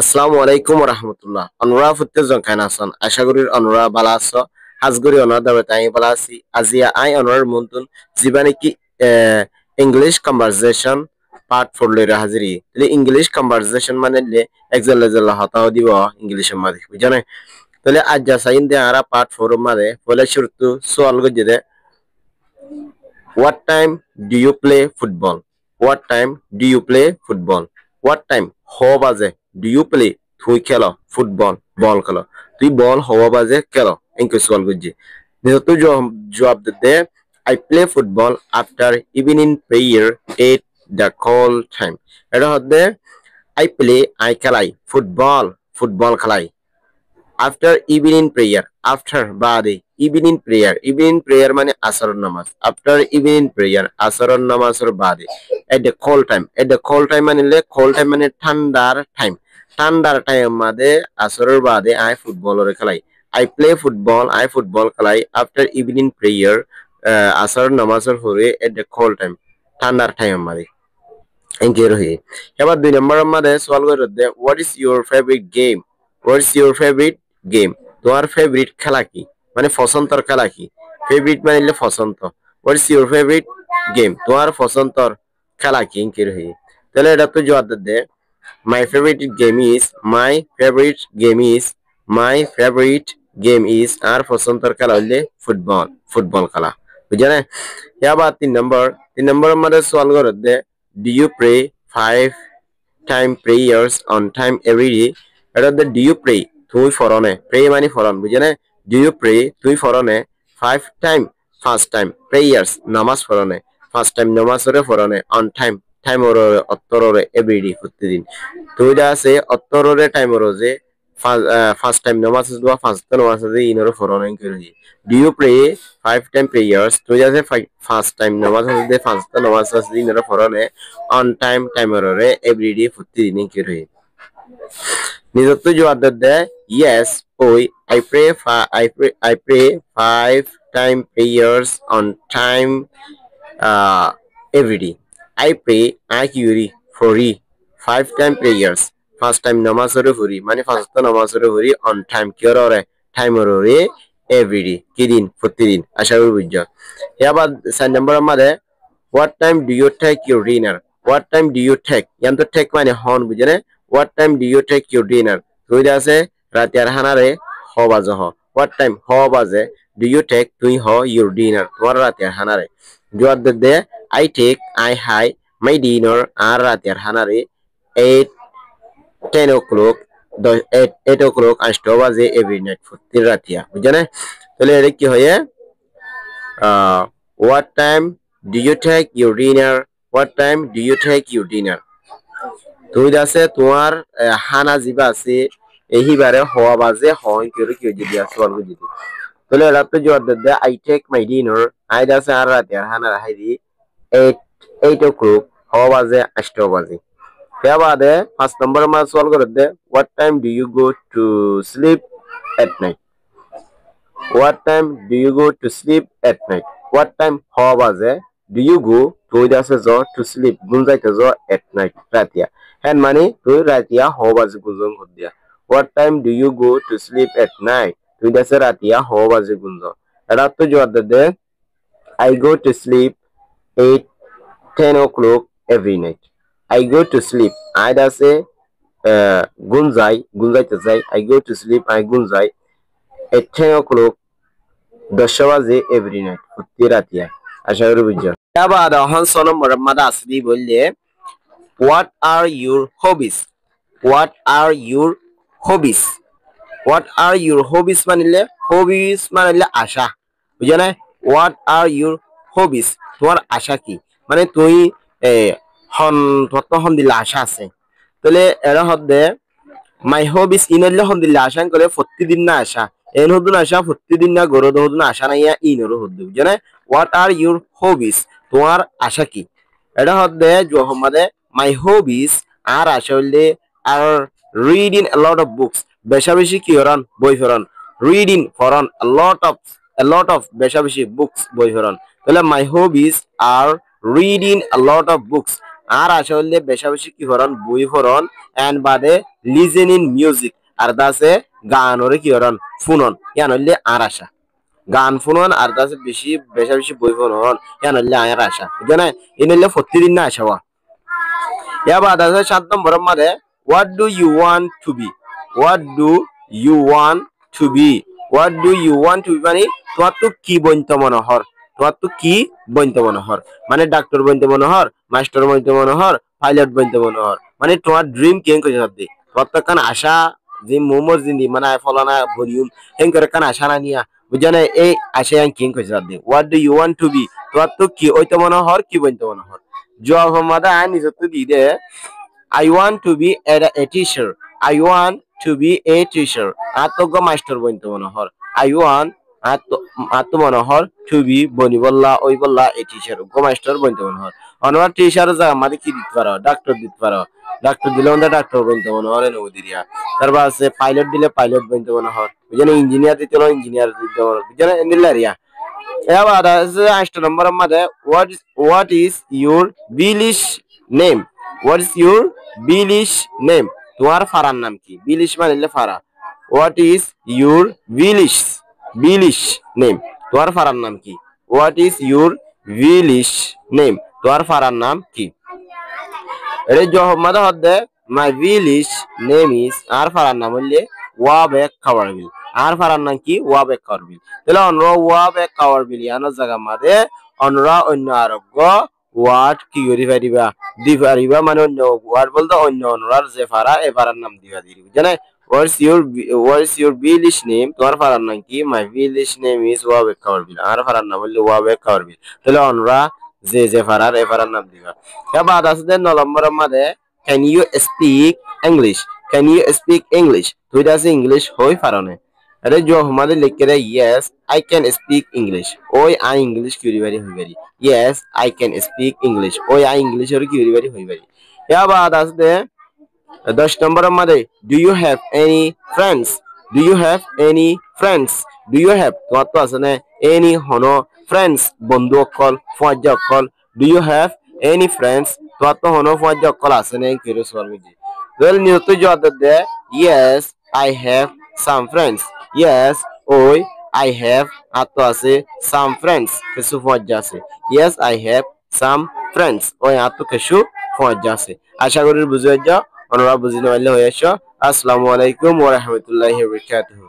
আসসালামু আলাইকুম রহমতুল্লাহ অনুরা ফুটতে জংখান আসান আশা করি অনুরা বালা আছো হাজগরি অনার দাবে তাই বালা আছি আজিয়া আই অনার মন্তন জীবানে কি ইংলিশ কনভারসেশন পার্ট 4 লইরা হাজিরি তাহলে ইংলিশ কনভারসেশন মানে লে এক্সাল লেজাল হতাও দিব ইংলিশের মাঝে বুঝানে তাহলে আজ যা সাইন দে আরা পার্ট 4 এর মাঝে পয়লা শুরুতে সওয়াল গজে দে what time do you play football what time do you play football what time হওয়া বাজে do you play তুই খেলো ফুটবল বল খেলো তুই বল হওয়া বাজে খেলো এনকে সওয়াল গজে যেহেতু জবাব দে I play football after evening prayer at the call time এটা হচ্ছে I খেলাই ফুটবল খেলাই after evening prayer after বাদে evening prayer মানে আসরের নামাজ after evening prayer আসরের নামাজের বাদে at the call time মানে ঠান্ডার টাইম মাঝে আসরের বাদে আই ফুটবলের খেলাই I ফুটবল খেলাই after evening prayer আসরের নামাজের পরে at the call time ঠান্ডার টাইম মাঝে এনকে রহি এবার 2 নম্বরের মাঝে সওয়াল করে দে what is your favorite game তোমার ফেভারিট খেলা কি মানে পছন্দের খেলা কি ফেভারিট মানে পছন্দ what is your favorite game তোমার পছন্দের খেলা কি এনকে রহি তাহলে এটা তো জবাব দে my favorite game is আর পছন্দের খেলা হইলে ফুটবল খেলা বুঝছেন এবার 3 নম্বরের মধ্যে সওয়াল করে দে do you pray 5 time prayers on time every day এটা দে do you pray তুই ফরনে pray মানে ফরন বুঝছেন do you pray তুই ফরনে 5 time prayers নামাজ ফরনে 5 time নামাজ ফরনে on time অত্তররে এভরিডে প্রতিদিন তুই যা আছে অত্তররে টাইম যে ফার্স্ট টাইম নামাজ দোয়া ফার্স্ট নামাজ যে ইনরে ফরনে করি do you pray 5 time prayers তুই যা আছে ফার্স্ট টাইম নামাজ যে ফার্স্ট নামাজ যে ইনরে ফরনে on টাইমরে এভরিডে প্রতিদিন করি নিজত জবাব দে yes I pray 5 time prayers on time every day I pray akuri fori 5 time prayers first time namaz ore fori মানে first namaz ore fori on time কিররে time ore every day কিদিন প্রতিদিন আশা করি বুঝছো এবার 7 নম্বরের মধ্যে what time do you take your dinner ইয়ান্ত take মানে হন বুঝেন what time do you take your dinner তুই আছে রাতের হানারে হ বাজে হ what time হ বাজে do you take তুই হ your dinner তোমার রাতের হানারে জবাব দে I high my dinner আর রাতের হানারে 10 o'clock 8 o'clock 8 বাজে every night প্রতি রাতিয়া বুঝছেন তাহলে এটা কি হয় what time do you take your dinner তুই আছে তোমার হানা জিবা আছে এইবারে হওয়া বাজে হয় কি কি যদি আছে বলবো যদি তাহলে এটা তো জবাব দে I take my dinner I দাসে আর রাতের হানা হাইদি 8 o'clock হওয়া বাজে 8 বাজে क्या बात है 5 नंबर में सवाल कर दे what time do you go to sleep at night what time how baze do you go to jase jo to sleep gunjaite jo at night ratia and mane to ratia how baze gunjon hod dia what time do you go to sleep at night to jase ratia how baze gunjo eta to jawab de I go to sleep 10 o'clock every night I go to sleep I say gunjaite jai I go to sleep I gunjai at 10 o'clock 10 বাজে every night প্রতি রাতিয়া আশা করি বুঝছো এবার হন সনম মোহাম্মদ আসদি বললে what are your hobbies মানে আশা বুঝছো না what are your hobbies তোমার আশা কি মানে তুই হন দিলে আশা আছে তাহলে এরা হচ্ছে মাই হবিস ইনলে হন দিলে আশা করে প্রতিদিন না আশা এন হদুন আশা প্রতিদিন না গরদ হদুন আশা নাইয়া ইনর হদ্দু জানে হোয়াট আর ইউর হবিস তোমার আশা কি এটা হচ্ছে জহমাদে মাই হবিস আর আশা হইলে আর reading a lot of books বেশি কি হরন বই পড়ন রিডিং ফরন a lot of বেশি বুকস বই পড়ন তাহলে মাই হবিস আর reading a lot of books আর আশা হইলে বেশা বেশি কি হরন বই হরন এন্ড বাদে লিজেনিং মিউজিক আর দাসে গান ওরে কি হরন ফুনন ইয়ান হইলে আর আশা গান ফুনন আর দাসে বেশি বেশা বেশি বই ফুনন ইয়ান হইলে আর আশা বুঝছেন ইন হইলে প্রতিদিন না আশা হওয়া ইয়া বাদ আছে 7 নম্বরের মধ্যে what do you want to be what do you want to be what do you want to be মানে তোমার তো কি বনতে মনে হর তোমার তো কি বনতে মনে হর মানে ডাক্তার বনতে মনে হর মাস্টার বনতে মনে হর পাইলট বনতে মনে হর মানে তোমার ড্রিম কেন কই যাবে তোমার তো কান আশা যে মোমর জিন্দি মানে ফলানা ভলিউম হেন করে কান আশা না নিয়া বুঝানে এই আশা কেন কই যাবে what do you want to be তোমার তো কি ওইতে মনে হর কি বনতে মনে হর জবাব আমাদের আইনি যত দিদে I want to be a teacher. I want to be a teacher. আতগো মাস্টার বনতে মনে হর I want আত মনে হর to be বনি বললা ওই বললা a teacher গো মাস্টার বনতে মনে হর অনবার টিচার যা আমাদের কি দিতে পারো ডাক্তার দিতে পারো ডাক্তার দিলে আমরা ডাক্তার বনতে মনে হর এনে ওদিরিয়া তারপর আছে পাইলট দিলে পাইলট বনতে মনে হর বুঝেন ইঞ্জিনিয়ার দিতে হলো ইঞ্জিনিয়ার দিতে মনে হর বুঝেন এন্ডিলারিয়া এবার আছে 8 নম্বরের মধ্যে what is your village name what is your village name তোমার ফারার নাম কি village মানে ফারা what is your village name তোমার ফারার নাম কি what is your village name তোমার ফারার নাম কি এর জবাব মাদা হদে my village name is আর ফারার নাম হইলে ওয়াবেক খাওয়ারবিল আর ফারার নাম কি ওয়াবেক খাওয়ারবিল তাহলে অনরা ওয়াবেক খাওয়ারবিল ইয়ানো জায়গা মাদে অনরা অন্য আরোগ্য ওয়ার্ড কি করি দিবা মানে অন্য ওয়ার্ড বলতে অন্য অনরার যে ফারা এ ফারার নাম দিবা দিবি জানে what's your village name তোমার ফারার নাম কি my village name is ওয়াবেক খাওয়ারবিল আর ফারার নাম হইলে ওয়াবেক খাওয়ারবিল তাহলে অনরা যে ফারার এ ফারার নাম দিবা এবার আছে 9 নম্বরের মধ্যে can you speak english তুই দাসে ইংলিশ হই পারনে আরে जो हमारे लिख के रहे yes I can speak english ওই আই ইংলিশ কিউরি বারি হই বারি yes I can speak english ওই আই ইংলিশ এর কিউরি বারি হই বারি এবার আছে 10 নম্বরের মধ্যে do you have any friends do you have তোমার তো আছে না any হনো friends বন্ধু অকল ফজা অকল do you have any friends তোমার তো হনো ফজা অকল আছে না কিরো সরমিজি well নিয়ত জবাব দে yes I have some friends yes ওই I have আতো আছে some friends কিছু ফজা আছে yes I have some friends ওই আতো কিছু ফজা আছে আশা করি বুঝে যাও অনরা বুঝিনা হইলে হয়েছে আসসালামু আলাইকুম ওয়া রাহমাতুল্লাহি ওয়া বারাকাতুহু